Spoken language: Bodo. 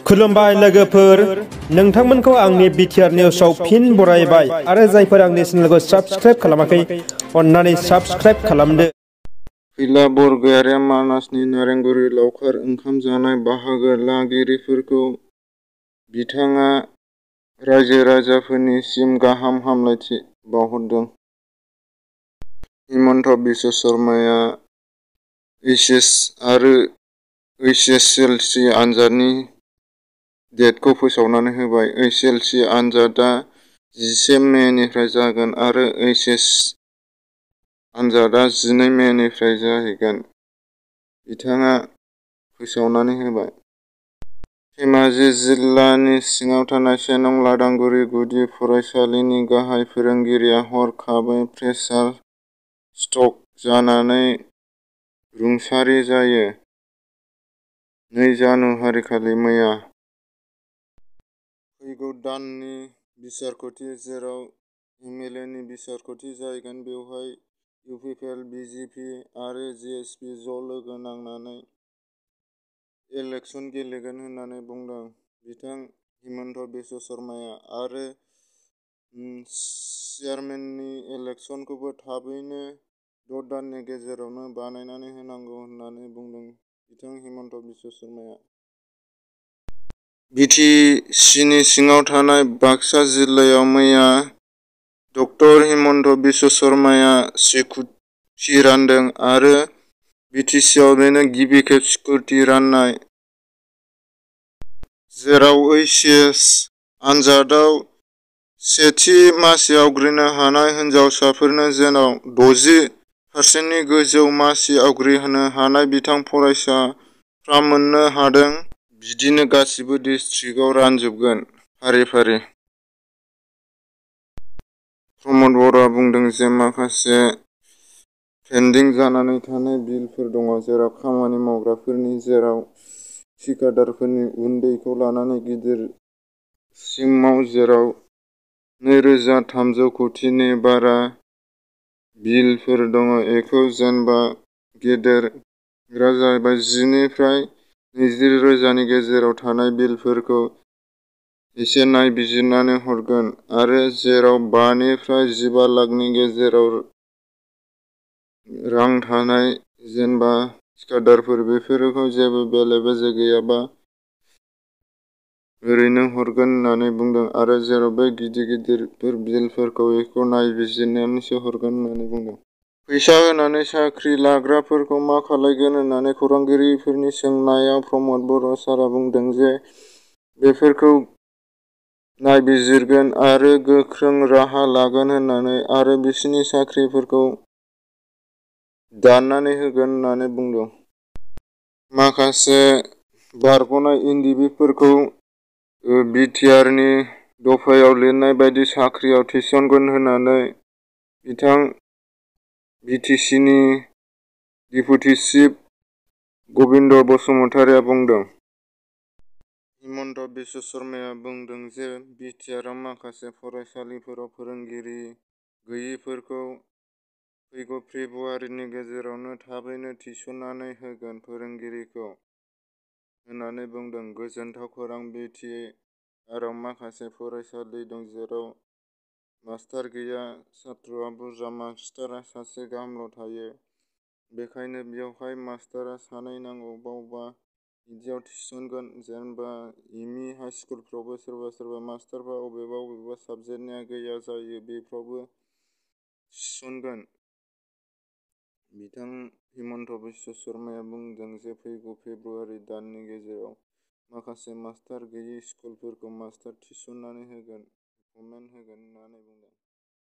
खुलुमबाय लोगोफोर, नोंथांमोनखौ आंनि बिटिआर निउसआव फिन बरायबाय आरो जायफोर आंनि चेनेलखौ साबस्क्राइब खालामाखै अन्नानै साबस्क्राइब खालामदो। खैला बरगयारिया मानासनि नारेंगुरी लावखार ओंखाम जानाय बाहागो लागिरिफोरखौ बिथाङा रायजो-राजाफोरनिसिम गाहाम हामलायथि बावहरदों। हिमन्त बिश्व शर्माया एइचएस आरो एइचएसएलसि आनजादनि डेटखौ फोसावनानै होबाय। एइचएसएलसि आनजादआ 11 मेनिफ्राय जागोन आरो एइचएस आनजादआ 12 मेनिफ्राय जाहैगोन, बिथाङा फोसावनानै होबाय। धेमाजि जिल्लानि सिङाव थानाय सेनं लादांगुरि गुदि फरायसालिनि गाहाय फोरोंगिरिया हरखाबै प्रेसार स्ट्रक जानानै रुंसारि जायो। 2 जानुवारिखालि मैया। फैगौ दाननि बिसायख'थि जेराव एमएलएनि बिसायख'थि जागोन बेवहाय इउपिपिएल, बिजेपि आरो जेएसपि ज' लोगो नांनानै इलेक्सन गेलेगोन होननानै बुंदों बिथां हिमन्त बिश्व शर्माया आरो चेयारमेननि इलेक्सनखौबो थाबैनो 6 दाननि गेजेरावनो बानायनानै होनांगौ होननानै बुंदों बिथां हिमन्त बिश्व शर्माया। बिटिसिनि सिङाव थानाय बाक्सा जिल्लायाव मैया ड हिमन्त बिश्व शर्माया स्कुटि रानदों आरो बिटिसिआव बेनो गिबि खेब स्कुटि राननाय, जेराव एइचएस आनजादआव सेथि मासि आवग्रिनो हानाय हिनजावसाफोरनो जेराव 60% गोजौ मासि आवग्रिनो हानाय बिथां फरायसाफ्रा मोननो हादों। बिदिनो गासिबो डिस्ट्रिक्टआव रानजोबगोन फारि-फारि। प्रमद बर'आ बुंदों जे माखासे पेन्डिं जानानै थानाय बिलफोर दङ, जेराव खामानि मावग्राफोरनि, जेराव थिकादारफोरनि उन्दैखौ लानानै गिदिरसिमाव जेराव 2,300 कौटिनि बारा बिलफोर दङ। बेखौ जेनबा गेदेरा जाहैबाय 10 निफ्राय 20 रोजानि गेजेराव थानाय बिलफोरखौ एसे नायबिजिरनानै हरगोन आरो जेराव 5 निफ्राय 15 लाखनि गेजेराव रां थानाय जेनबा थिकादारफोर बेफोरखौ जेबो बेले-बेजे गैयाबा ओरैनो हरगोन होननानै बुंदों आरो जेराव बे गिदिर बिलफोरखौ बेखौ नायबिजिरनानैसो हरगोन होननानै बुंदों। फैसा होनानै साख्रि लाग्राफोरखौ मा खालामगोन होननानै खौरांगिरिफोरनि सोंनायाव प्रमद बर' सारआ बुंदों जे बेफोरखौ नायबिजिरगोन आरो गोख्रों राहा लागोन होननानै आरो बिसोरनि साख्रिफोरखौ दाननानै होगोन होननानै बुंदों। माखासे बारग'नाय एनडिबिफोरखौ बिटिआरनि दफायाव लिरनाय बायदि साख्रियाव थिसनगोन होननानै बिथां बिटिसिनि डेपुटि चिफ गबिन्द बसुमतारीया बुंदों। हिमन्त बिश्व शर्माया बुंदों जे बिटिआरआव माखासे फरायसालिफोराव फोरोंगिरि गैयैफोरखौ फैगौ फेब्रुवारिनि गेजेरावनो थाबैनो थिसननानै होगोन फोरोंगिरिखौ होननानै बुंदों। गोजोनथाव खौरां, बिटिआरआव माखासे फरायसालि दं जेराव मास्टार गैया, सात्रआ बुरजा, मास्टारा सासे गाहामल' थायो। बेखायनो बेवहाय मास्टारा 2 नांगौबा बिदियाव थिसनगोन। जेनबा एमइ हाइस्कुलफ्रावबो सोरबा मास्टारफ्रा अबेबा साबजेक्टनिया गैया जायो, बेफ्रावबो थिसनगोन। बिथां हिमन्त बिश्व शर्माया बुंदों जे फैगौ फेब्रुवारि दाननि गेजेराव माखासे मास्टार गैयि स्कुलफोरखौ मास्टार थिसननानै होगोन, एपइन्टमेन्ट होगोन होननानै बुंदों।